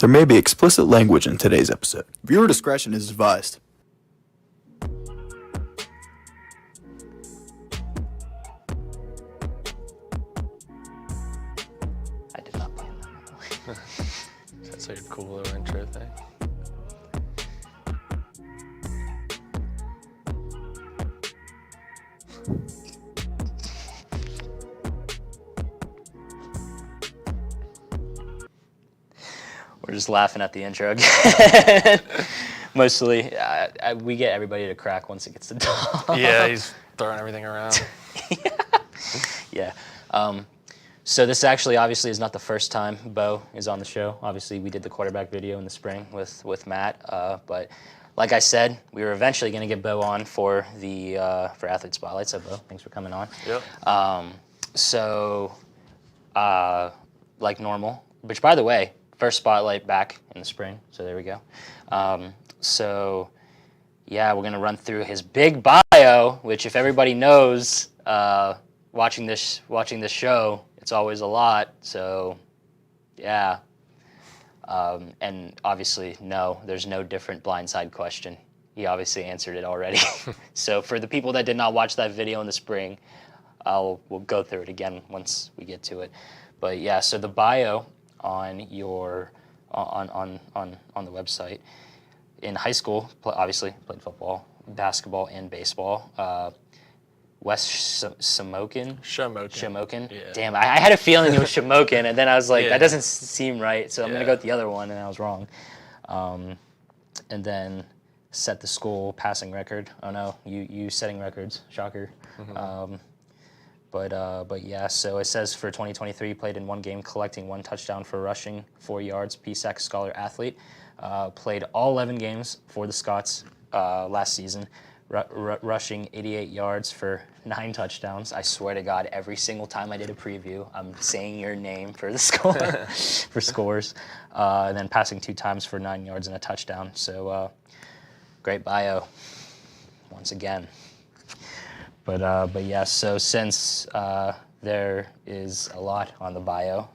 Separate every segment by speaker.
Speaker 1: There may be explicit language in today's episode. Viewer discretion is advised.
Speaker 2: I did not plan that.
Speaker 3: That's like a cool little intro thing.
Speaker 2: We're just laughing at the intro again. Mostly, we get everybody to crack once it gets to talk.
Speaker 3: Yeah, he's throwing everything around.
Speaker 2: Yeah. So this actually obviously is not the first time Bo is on the show. Obviously, we did the quarterback video in the spring with Matt. But like I said, we were eventually going to get Bo on for the for Athlete Spotlight. So Bo, thanks for coming on.
Speaker 3: Yep.
Speaker 2: Like normal, which by the way, first spotlight back in the spring. So there we go. Yeah, we're going to run through his big bio, which if everybody knows, watching this show, it's always a lot. So, yeah. And obviously, no, there's no different blindside question. He obviously answered it already. So for the people that did not watch that video in the spring, we'll go through it again once we get to it. But yeah, so the bio on your on the website. In high school, obviously played football, basketball, and baseball. West Shamokin?
Speaker 3: Shamokin. Yeah.
Speaker 2: Damn, I had a feeling it was Shamokin, and then I was like, that doesn't seem right, so I'm going to go with the other one, and I was wrong. And then set the school passing record. Oh no, you setting records, shocker. Mm-hmm. But yeah, so it says for 2023, played in one game, collecting 1 touchdown for rushing, 4 yards, PSAC Scholar Athlete. Played all 11 games for the Scots last season, rushing 88 yards for 9 touchdowns. I swear to God, every single time I did a preview, I'm saying your name for the score, for scores. And then passing 2 times for 9 yards and a touchdown. So great bio, once again. But yeah, so since there is a lot on the bio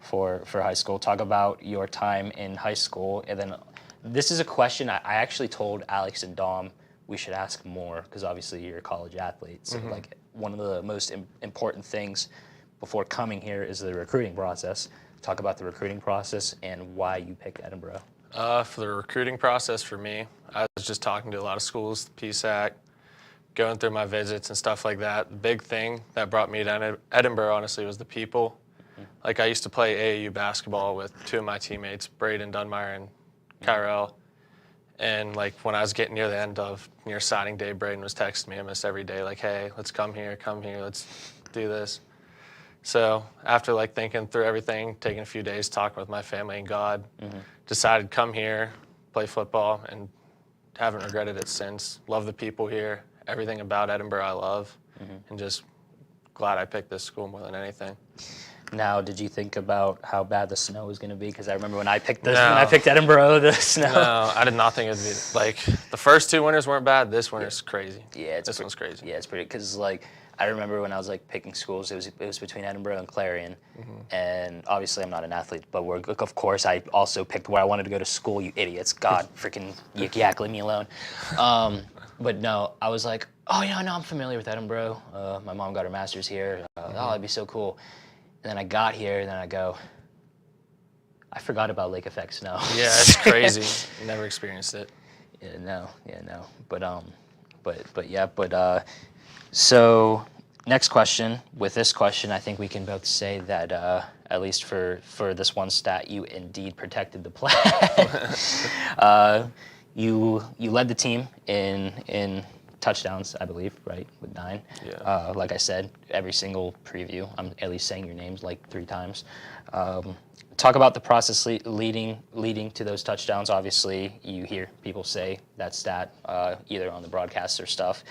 Speaker 2: for high school, talk about your time in high school. And then this is a question I actually told Alex and Dom we should ask more, because obviously you're a college athlete. So like one of the most important things before coming here is the recruiting process. Talk about the recruiting process and why you picked Edinboro.
Speaker 3: For the recruiting process for me, I was just talking to a lot of schools, PSAC, going through my visits and stuff like that. The big thing that brought me to Edinboro, honestly, was the people. Like, I used to play AAU basketball with 2 of my teammates, Braden Dunmire and Kyrell. And, like, when I was getting near signing day, Braden was texting me almost every day, like, hey, let's come here, let's do this. So after, like, thinking through everything, taking a few days, talking with my family and God, decided to come here, play football, and haven't regretted it since. Love the people here. Everything about Edinboro I love, and just glad I picked this school more than anything.
Speaker 2: Now, did you think about how bad the snow was going to be? Because I remember when I picked Edinboro, the snow.
Speaker 3: No, I did not think it'd be like the first 2 winters weren't bad. This winter's crazy.
Speaker 2: Yeah,
Speaker 3: this one's crazy.
Speaker 2: Yeah, it's pretty. Because like I remember when I was like picking schools, it was between Edinboro and Clarion, and obviously I'm not an athlete, but of course I also picked where I wanted to go to school. You idiots! God, freaking yak, leave me alone. But no, I was like, oh yeah, no, I'm familiar with Edinboro. My mom got her master's here. Oh, that'd be so cool. And then I got here, and then I go, I forgot about lake effect snow.
Speaker 3: Yeah, it's crazy. Never experienced it.
Speaker 2: No. So next question. With this question, I think we can both say that at least for this one stat, you indeed protected the play. You led the team in touchdowns, I believe, right, with 9.
Speaker 3: Yeah.
Speaker 2: Like I said, every single preview, I'm at least saying your names like 3 times. Talk about the process leading to those touchdowns. Obviously, you hear people say that stat either on the broadcasts or stuff.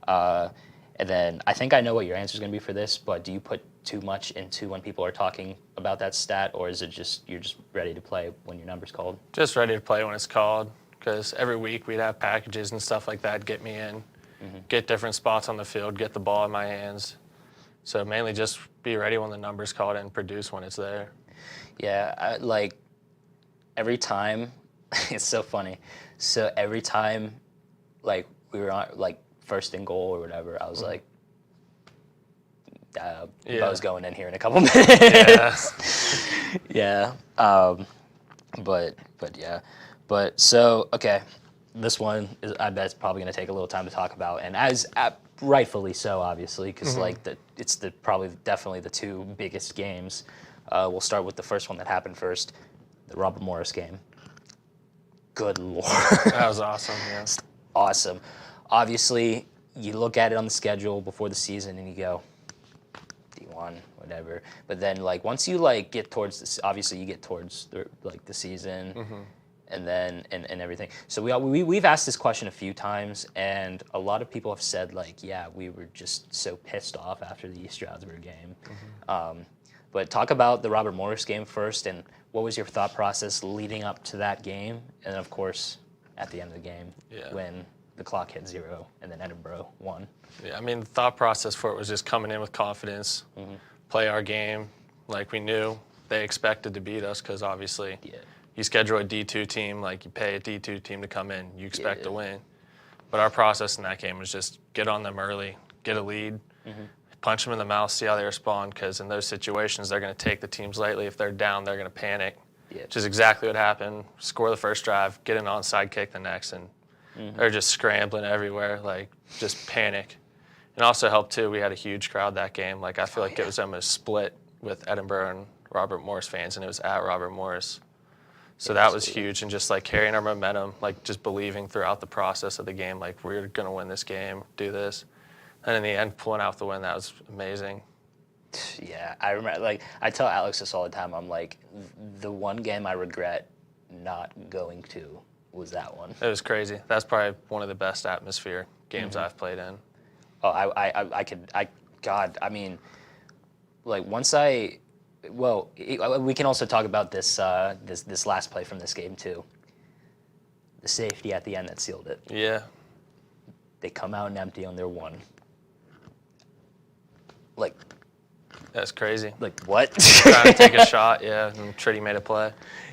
Speaker 2: And then I think I know what your answer is going to be for this, but do you put too much into when people are talking about that stat, or is it just you're just ready to play when your number's called?
Speaker 3: Just ready to play when it's called, because every week we'd have packages and stuff like that get me in, get different spots on the field, get the ball in my hands. So mainly just be ready when the number's called and produce when it's there.
Speaker 2: Yeah, every time, it's so funny. So every time, like we were on like first and goal or whatever, I was like, Bo's going in here in a couple minutes. Yeah. But so okay, this one is, I bet it's probably going to take a little time to talk about, and as rightfully so, obviously, because like it's probably definitely the two biggest games. We'll start with the first one that happened first, the Robert Morris game. Good Lord.
Speaker 3: That was awesome, yeah.
Speaker 2: Awesome. Obviously, you look at it on the schedule before the season and you go, D1, whatever. But then, like, once you, like, get towards this, obviously you get towards, the season and then, and everything. So we've asked this question a few times, and a lot of people have said, like, yeah, we were just so pissed off after the East Stroudsburg game. But talk about the Robert Morris game first, and what was your thought process leading up to that game? And of course, at the end of the game, when the clock hit 0 and then Edinboro won.
Speaker 3: Yeah, I mean, the thought process for it was just coming in with confidence, play our game like we knew they expected to beat us, because obviously you schedule a D2 team, like you pay a D2 team to come in, you expect to win. But our process in that game was just get on them early, get a lead, punch them in the mouth, see how they respond, because in those situations, they're going to take the teams lightly. If they're down, they're going to panic, which is exactly what happened. Score the first drive, get an onside kick the next, and they're just scrambling everywhere, like just panic. And also helped, too, we had a huge crowd that game. Like, I feel like it was almost split with Edinboro and Robert Morris fans, and it was at Robert Morris. So that was huge, and just, like, carrying our momentum, like, just believing throughout the process of the game, like, we're going to win this game, do this. And in the end, pulling out the win, that was amazing.
Speaker 2: Yeah, I remember, like, I tell Alex this all the time. I'm like, the one game I regret not going to was that one.
Speaker 3: It was crazy. That's probably one of the best atmosphere games I've played in.
Speaker 2: Oh, I mean, like, we can also talk about this this last play from this game, too. The safety at the end that sealed it.
Speaker 3: Yeah.
Speaker 2: They come out and empty on their one. Like,
Speaker 3: that's crazy.
Speaker 2: Like, what?
Speaker 3: Trying to take a shot, and Tritty made a play.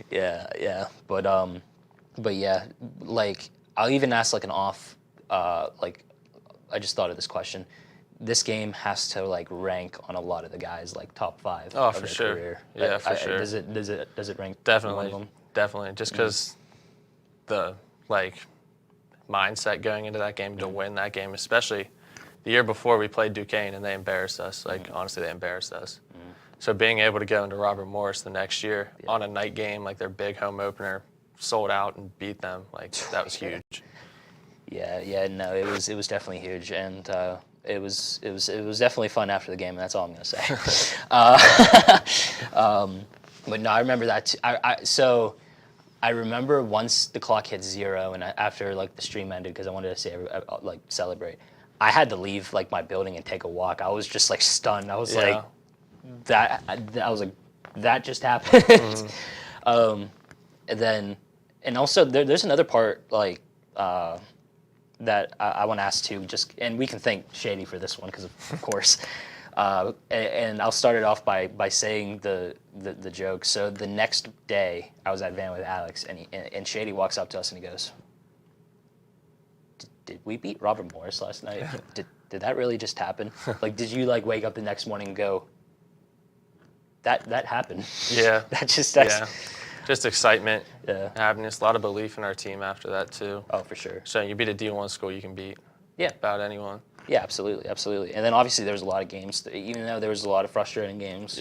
Speaker 2: Yeah. But yeah, like, I'll even ask, like, an off, like, I just thought of this question. This game has to, like, rank on a lot of the guys, like, top 5
Speaker 3: Oh,
Speaker 2: of
Speaker 3: for
Speaker 2: their
Speaker 3: sure.
Speaker 2: career.
Speaker 3: Yeah, for sure.
Speaker 2: Does it rank?
Speaker 3: Definitely.
Speaker 2: One of them?
Speaker 3: Definitely. Just because the, like, mindset going into that game to win that game, especially the year before we played Duquesne and they embarrassed us. Like, honestly, they embarrassed us. So being able to go into Robert Morris the next year on a night game, like their big home opener, sold out and beat them, like, that was huge.
Speaker 2: Yeah, no, it was definitely huge, and it was definitely fun after the game, and that's all I'm gonna say. But no, I remember that too. So I remember once the clock hit 0, and after, like, the stream ended, because I wanted to say, like, celebrate. I had to leave, like, my building and take a walk. I was just, like, stunned. I was like, that just happened. And also there's another part, like, that I want to ask too. And we can thank Shady for this one, because of course. And I'll start it off by saying the joke. So the next day, I was at Van with Alex, and Shady walks up to us and he goes, "Did we beat Robert Morris last night? Did that really just happen? Like, did you, like, wake up the next morning and go, that happened?"
Speaker 3: Yeah.
Speaker 2: That's
Speaker 3: Just excitement,
Speaker 2: happiness,
Speaker 3: a lot of belief in our team after that too.
Speaker 2: Oh, for sure.
Speaker 3: So you beat a D1 school, you can beat about anyone.
Speaker 2: Yeah, absolutely. And then obviously there was a lot of games, even though there was a lot of frustrating games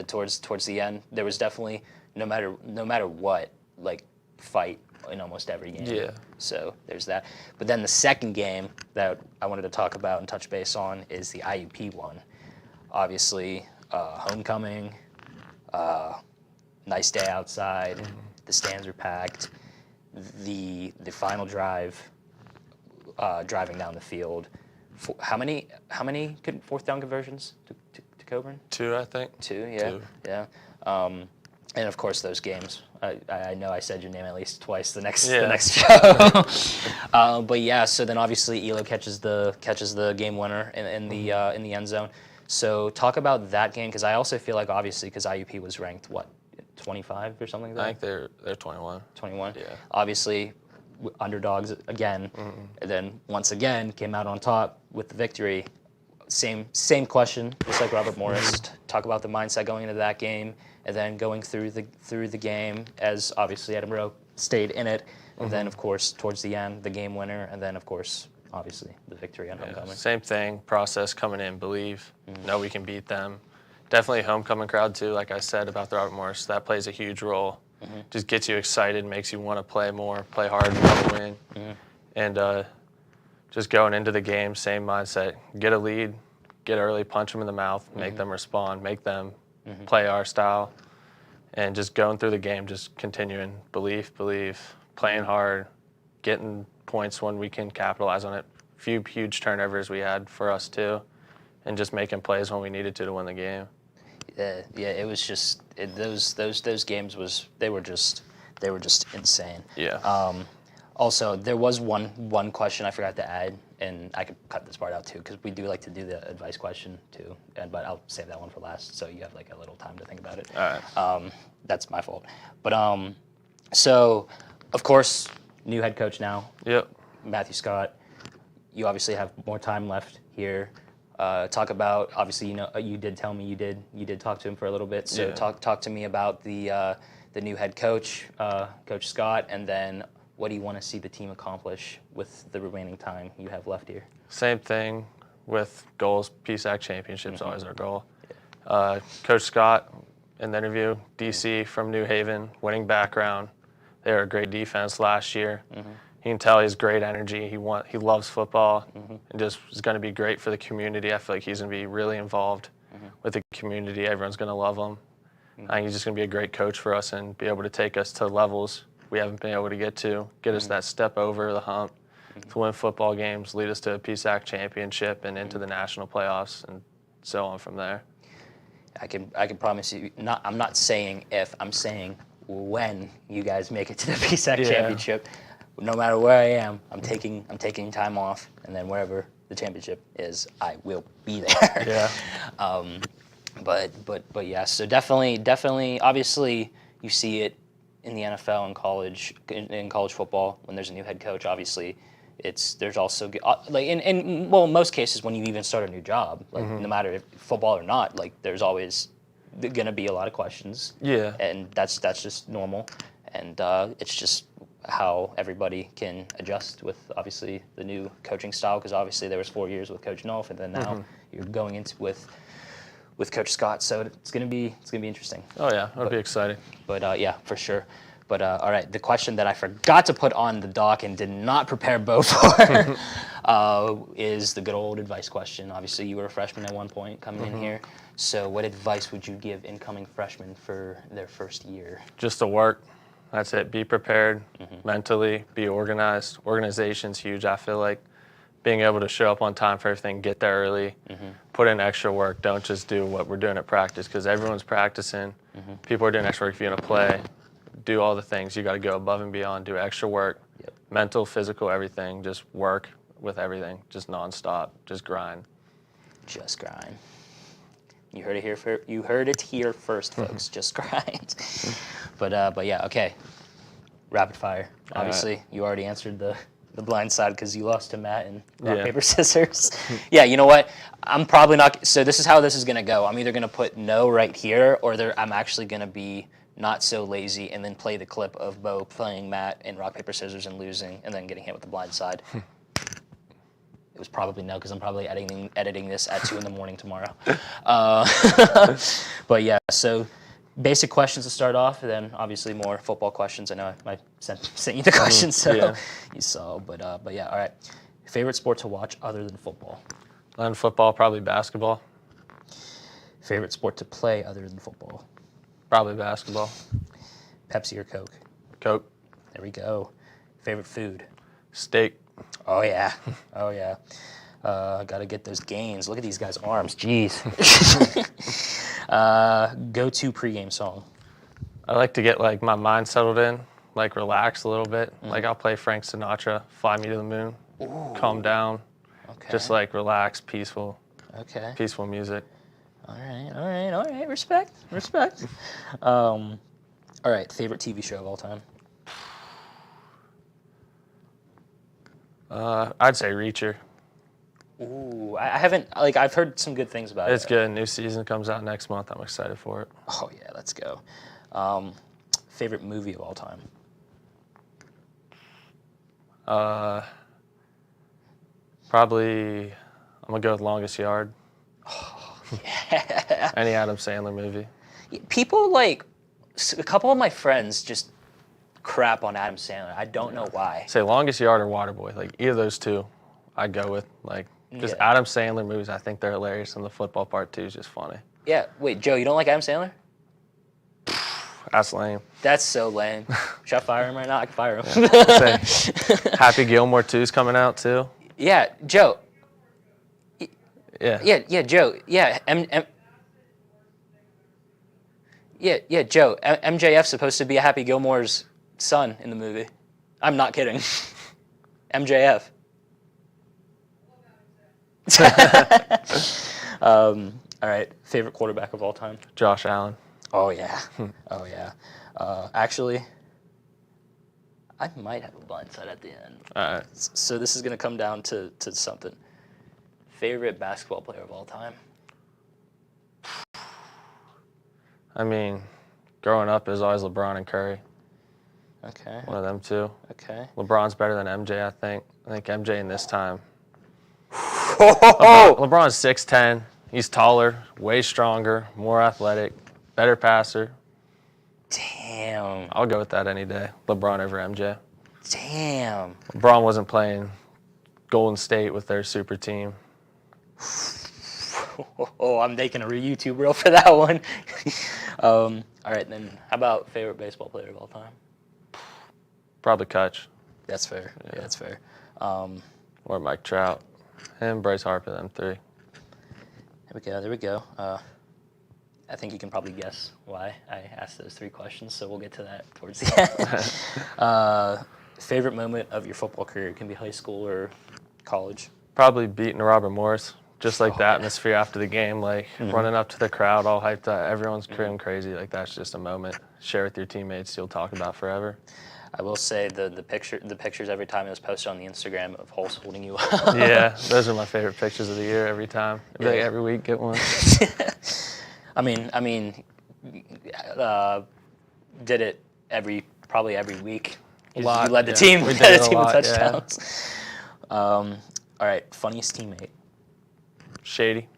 Speaker 2: towards the end, there was definitely, no matter what, like, fight in almost every game.
Speaker 3: Yeah.
Speaker 2: So there's that. But then the second game that I wanted to talk about and touch base on is the IUP one. Obviously, homecoming, nice day outside, the stands are packed. The final drive, driving down the field. How many fourth down conversions to Coburn?
Speaker 3: 2, I think.
Speaker 2: 2, yeah. And of course those games. I know I said your name at least twice the next show. But yeah, so then obviously Elo catches the game winner in the end zone. So talk about that game, because I also feel like, obviously, because IUP was ranked 20th 25 or something like
Speaker 3: I
Speaker 2: that?
Speaker 3: think they're 21.
Speaker 2: 21.
Speaker 3: Yeah.
Speaker 2: Obviously, underdogs again, and then once again came out on top with the victory. Same question, just like Robert Morris. Talk about the mindset going into that game, and then going through the game as obviously Edinboro stayed in it, and then of course towards the end the game winner, and then of course obviously the victory on homecoming.
Speaker 3: Same thing, process coming in, believe, know we can beat them. Definitely homecoming crowd too, like I said about the Robert Morris, that plays a huge role. Just gets you excited, makes you want to play more, play hard, want to win. And just going into the game, same mindset, get a lead, get early, punch them in the mouth, make them respond, make them play our style. And just going through the game, just continuing, believe, playing hard, getting points when we can capitalize on it. Few huge turnovers we had for us too, and just making plays when we needed to win the game.
Speaker 2: Yeah, it was just those games they were just insane.
Speaker 3: Yeah.
Speaker 2: Also, there was one question I forgot to add, and I could cut this part out too because we do like to do the advice question too, but I'll save that one for last so you have like a little time to think about it.
Speaker 3: All right.
Speaker 2: That's my fault. But so of course, new head coach now.
Speaker 3: Yep.
Speaker 2: Matthew Scott. You obviously have more time left here. Talk about obviously you did tell me you did talk to him for a little bit. So
Speaker 3: Yeah.
Speaker 2: talk to me about the new head coach, Coach Scott, and then what do you want to see the team accomplish with the remaining time you have left here?
Speaker 3: Same thing with goals. PSAC championship's always our goal. Coach Scott in the interview, DC from New Haven, winning background. They were a great defense last year. You can tell he has great energy. He loves football, and just is going to be great for the community. I feel like he's going to be really involved with the community. Everyone's going to love him. I think he's just going to be a great coach for us and be able to take us to levels we haven't been able to get us that step over the hump to win football games, lead us to a PSAC championship and into the national playoffs, and so on from there.
Speaker 2: I can promise you. I'm not saying if. I'm saying when you guys make it to the PSAC championship. No matter where I am, I'm taking time off, and then wherever the championship is, I will be there.
Speaker 3: Yeah.
Speaker 2: But yeah. So definitely. Obviously, you see it in the NFL and in college football when there's a new head coach. Obviously, there's also like in most cases when you even start a new job, like no matter if football or not, like there's always gonna be a lot of questions.
Speaker 3: Yeah.
Speaker 2: And that's just normal, and it's just how everybody can adjust with obviously the new coaching style, because obviously there was 4 years with Coach Nolf, and then now you're going into with Coach Scott, so it's gonna be interesting.
Speaker 3: Oh yeah, it'll be exciting.
Speaker 2: But yeah, for sure. But all right, the question that I forgot to put on the doc and did not prepare Bo for is the good old advice question. Obviously, you were a freshman at one point coming in here. So what advice would you give incoming freshmen for their first year?
Speaker 3: Just to work. That's it. Be prepared mentally, be organized. Organization's huge, I feel like. Being able to show up on time for everything, get there early, put in extra work. Don't just do what we're doing at practice, because everyone's practicing. People are doing extra work. If you're going to play, do all the things. You got to go above and beyond, do extra work, mental, physical, everything. Just work with everything, just nonstop, just grind.
Speaker 2: Just grind. You heard it here first, folks. Just grind. But yeah, okay. Rapid fire. Obviously, you already answered the blind side because you lost to Matt in rock, paper, scissors. Yeah, you know what? I'm probably not. So this is how this is going to go. I'm either going to put no right here, or I'm actually going to be not so lazy and then play the clip of Bo playing Matt in rock, paper, scissors and losing and then getting hit with the blind side. It was probably no, because I'm probably editing this at 2 a.m. tomorrow. But yeah, so basic questions to start off, and then obviously more football questions. I know I sent you the questions, so you saw. But yeah, all right. Favorite sport to watch other than football?
Speaker 3: Other than football, probably basketball.
Speaker 2: Favorite sport to play other than football?
Speaker 3: Probably basketball.
Speaker 2: Pepsi or Coke?
Speaker 3: Coke.
Speaker 2: There we go. Favorite food?
Speaker 3: Steak.
Speaker 2: Oh yeah. Oh yeah. Gotta get those gains. Look at these guys' arms. Jeez. Go-to pregame song?
Speaker 3: I like to get like my mind settled in, like relax a little bit. Like I'll play Frank Sinatra, Fly Me to the Moon. Ooh. Calm down.
Speaker 2: Okay.
Speaker 3: Just like relax, peaceful.
Speaker 2: Okay.
Speaker 3: Peaceful music.
Speaker 2: All right. Respect. All right, favorite TV show of all time?
Speaker 3: I'd say Reacher.
Speaker 2: Ooh, I haven't, like, I've heard some good things about it.
Speaker 3: It's good. New season comes out next month. I'm excited for it.
Speaker 2: Oh, yeah, let's go. Favorite movie of all time?
Speaker 3: Probably, I'm going to go with Longest Yard.
Speaker 2: Oh, yeah.
Speaker 3: Any Adam Sandler movie.
Speaker 2: People, like, a couple of my friends just crap on Adam Sandler. I don't know why.
Speaker 3: Say Longest Yard or Waterboy. Like, either of those two, I'd go with. Like, just Adam Sandler movies, I think they're hilarious, and the football part, too, is just funny.
Speaker 2: Yeah. Wait, Joe, you don't like Adam Sandler?
Speaker 3: That's lame.
Speaker 2: That's so lame. Should I fire him right now? I can fire him.
Speaker 3: Yeah. Happy Gilmore 2 is coming out, too.
Speaker 2: Yeah, Joe.
Speaker 3: Yeah.
Speaker 2: Yeah, Joe. Yeah, yeah, Joe. MJF's supposed to be a Happy Gilmore's son in the movie. I'm not kidding. MJF. All right, favorite quarterback of all time?
Speaker 3: Josh Allen.
Speaker 2: Oh, yeah. Oh, yeah. Actually, I might have a blindside at the end.
Speaker 3: All right.
Speaker 2: So this is going to come down to something. Favorite basketball player of all time?
Speaker 3: I mean, growing up, it was always LeBron and Curry.
Speaker 2: Okay.
Speaker 3: One of them two.
Speaker 2: Okay.
Speaker 3: LeBron's better than MJ, I think. I think MJ in this time.
Speaker 2: Oh!
Speaker 3: LeBron's 6'10". He's taller, way stronger, more athletic, better passer.
Speaker 2: Damn.
Speaker 3: I'll go with that any day. LeBron over MJ.
Speaker 2: Damn.
Speaker 3: LeBron wasn't playing Golden State with their super team.
Speaker 2: Oh, I'm making a YouTube reel for that one. All right, then how about favorite baseball player of all time?
Speaker 3: Probably Kutch.
Speaker 2: That's fair. Yeah, that's fair.
Speaker 3: Or Mike Trout. Him, Bryce Harper, them three.
Speaker 2: There we go. I think you can probably guess why I asked those three questions, so we'll get to that towards the end. Favorite moment of your football career? It can be high school or college.
Speaker 3: Probably beating Robert Morris. Just like the atmosphere after the game, like running up to the crowd, all hyped up. Everyone's going crazy. Like, that's just a moment. Share with your teammates you'll talk about forever.
Speaker 2: I will say the pictures every time it was posted on the Instagram of Hulse holding you up.
Speaker 3: Yeah, those are my favorite pictures of the year every time. Like every week, get one.
Speaker 2: I mean, did it probably every week. You led the team. We led the team with touchdowns. Yeah. All right, funniest teammate.
Speaker 3: Shady.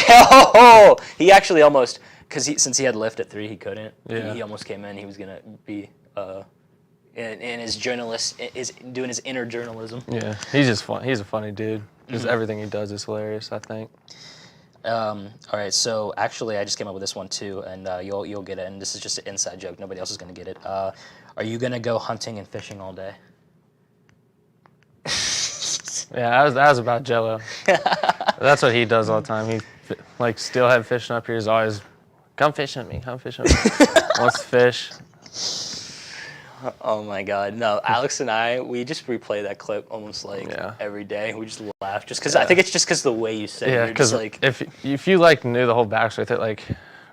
Speaker 2: Oh, he actually almost, because since he had lift at 3, he couldn't.
Speaker 3: Yeah.
Speaker 2: He almost came in. He was gonna be in his journalist, is doing his inner journalism.
Speaker 3: Yeah, he's just fun. He's a funny dude. Just everything he does is hilarious, I think.
Speaker 2: All right, so actually, I just came up with this one too, and you'll get it. And this is just an inside joke. Nobody else is gonna get it. Are you gonna go hunting and fishing all day?
Speaker 3: Yeah, that was about Jello. That's what he does all the time. He, like, steelhead fishing up here is always, come fishing with me, come fishing with me. Wants to fish.
Speaker 2: Oh my God, no! Alex and I, we just replay that clip almost like every day. We just laugh, just because I think it's just because the way you say it.
Speaker 3: Yeah, because
Speaker 2: like,
Speaker 3: if you like knew the whole backstory, that like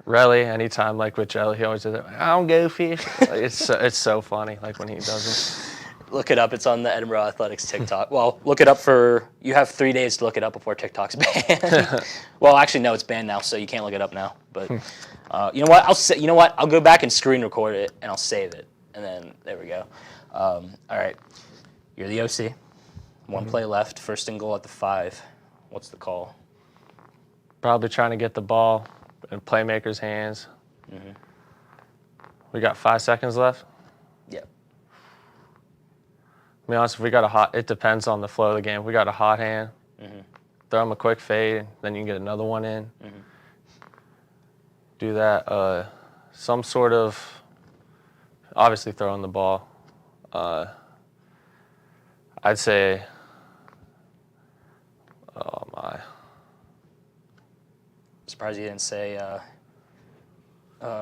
Speaker 3: Relly, anytime like with Jello, he always does it. I don't go fish. Like, it's so funny, like when he does it.
Speaker 2: Look it up. It's on the Edinboro Athletics TikTok. Well, look it up you have 3 days to look it up before TikTok's banned. Well, actually, no, it's banned now, so you can't look it up now. But you know what? I'll go back and screen record it, and I'll save it. And then, there we go. All right. You're the OC. One play left. First and goal at the 5. What's the call?
Speaker 3: Probably trying to get the ball in playmaker's hands. We got 5 seconds left.
Speaker 2: Yep.
Speaker 3: To be honest, if we got it depends on the flow of the game. If we got a hot hand, throw him a quick fade, then you can get another one in. Do that. Some sort of, obviously throwing the ball. I'd say, oh my.
Speaker 2: Surprised you didn't say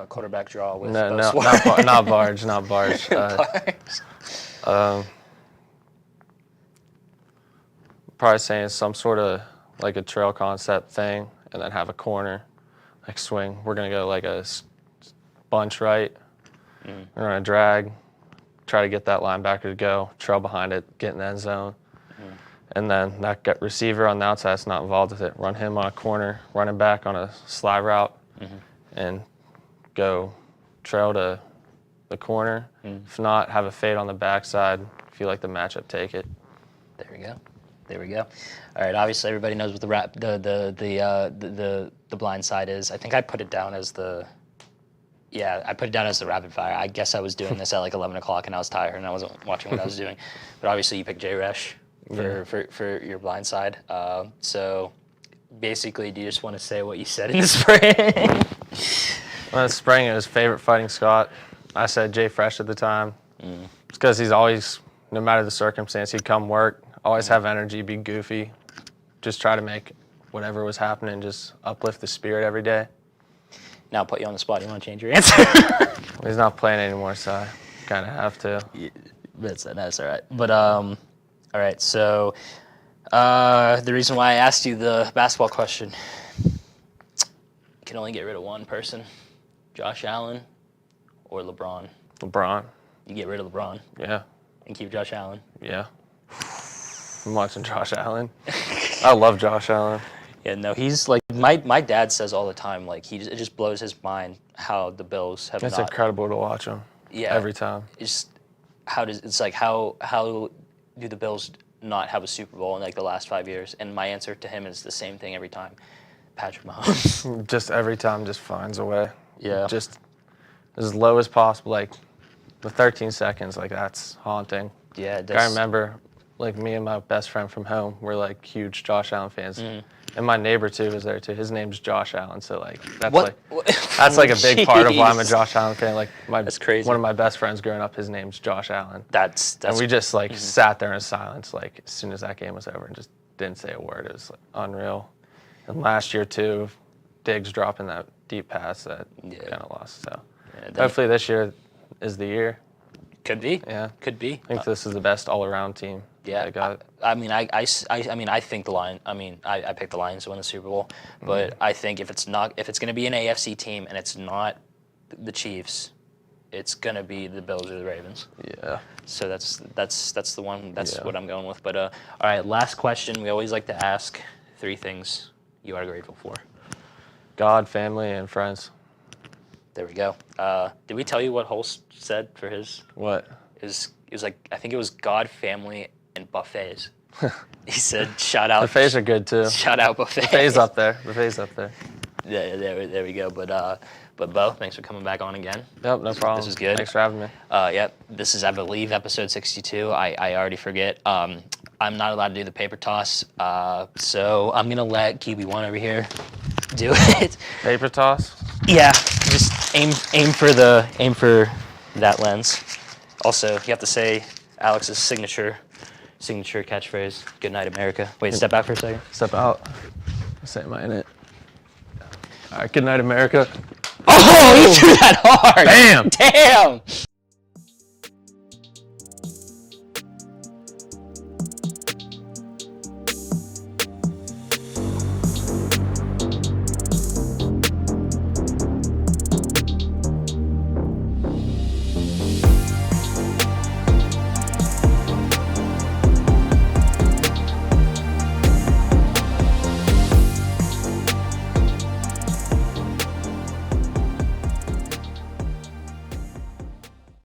Speaker 2: quarterback draw with
Speaker 3: No,
Speaker 2: Bo Swartz.
Speaker 3: not Barge, not Barge. Probably saying some sort of like a trail concept thing, and then have a corner, like swing. We're gonna go like a bunch right, We're going to drag, try to get that linebacker to go, trail behind it, get in the end zone. And then that receiver on the outside that's not involved with it, run him on a corner, run him back on a slide route, and go trail to the corner. If not, have a fade on the backside. If you like the matchup, take it.
Speaker 2: There we go. There we go. All right. Obviously, everybody knows what the blind side is. I think I put it down as the. Yeah, I put it down as the rapid fire. I guess I was doing this at like 11 o'clock and I was tired and I wasn't watching what I was doing. But obviously, you picked J-Resh for your blind side. So basically, do you just want to say what you said in the spring?
Speaker 3: Well, in the spring, it was favorite fighting Scott. I said Jay Fresh at the time. It's because he's always, no matter the circumstance, he'd come work, always have energy, be goofy, just try to make whatever was happening, just uplift the spirit every day.
Speaker 2: Now I'll put you on the spot. You want to change your answer?
Speaker 3: Well, he's not playing anymore, so I kind of have to.
Speaker 2: Yeah, that's all right. But all right. So the reason why I asked you the basketball question, you can only get rid of one person, Josh Allen or LeBron.
Speaker 3: LeBron.
Speaker 2: You get rid of LeBron.
Speaker 3: Yeah.
Speaker 2: And keep Josh Allen.
Speaker 3: Yeah. I'm watching Josh Allen. I love Josh Allen.
Speaker 2: Yeah, no, he's like my dad says all the time. Like it just blows his mind how the Bills have.
Speaker 3: It's incredible to watch him. Yeah. Every time.
Speaker 2: It's how do the Bills not have a Super Bowl in like the last 5 years? And my answer to him is the same thing every time. Patrick Mahomes.
Speaker 3: Just every time, just finds a way.
Speaker 2: Yeah.
Speaker 3: Just as low as possible. Like the 13 seconds, like that's haunting.
Speaker 2: Yeah.
Speaker 3: I remember, like me and my best friend from home, we're like huge Josh Allen fans. And my neighbor too was there too. His name's Josh Allen, so like that's that's like a big part of why I'm a Josh Allen fan. Like
Speaker 2: that's crazy.
Speaker 3: One of my best friends growing up, his name's Josh Allen.
Speaker 2: That's
Speaker 3: and we just like sat there in silence, like as soon as that game was over, and just didn't say a word. It was like, unreal. And last year too, Diggs dropping that deep pass that kind of lost. So hopefully this year is the year.
Speaker 2: Could be.
Speaker 3: Yeah.
Speaker 2: Could be.
Speaker 3: I think this is the best all-around team.
Speaker 2: Yeah. I think the Lions. I picked the Lions to win the Super Bowl, but I think if it's going to be an AFC team and it's not the Chiefs, it's going to be the Bills or the Ravens.
Speaker 3: Yeah.
Speaker 2: So that's the one. That's what I'm going with. But all right, last question. We always like to ask 3 things you are grateful for.
Speaker 3: God, family, and friends.
Speaker 2: There we go. Did we tell you what Holst said for his?
Speaker 3: What?
Speaker 2: It was like, I think it was God, family, and buffets. He said, shout out.
Speaker 3: Buffets are good too.
Speaker 2: Shout out buffets.
Speaker 3: Buffets up there. Buffets up there.
Speaker 2: Yeah, there we go. But Bo, thanks for coming back on again.
Speaker 3: Yep, no problem.
Speaker 2: This is good.
Speaker 3: Thanks for having me.
Speaker 2: Yep, this is, I believe, episode 62. I already forget. I'm not allowed to do the paper toss, so I'm gonna let QB1 over here do it.
Speaker 3: Paper toss?
Speaker 2: Yeah, just aim for that lens. Also, you have to say Alex's signature catchphrase. Good night, America. Wait, step out for a second.
Speaker 3: Step out. Say mine in it. All right, good night, America.
Speaker 2: Oh, you threw that hard.
Speaker 3: Bam!
Speaker 2: Damn.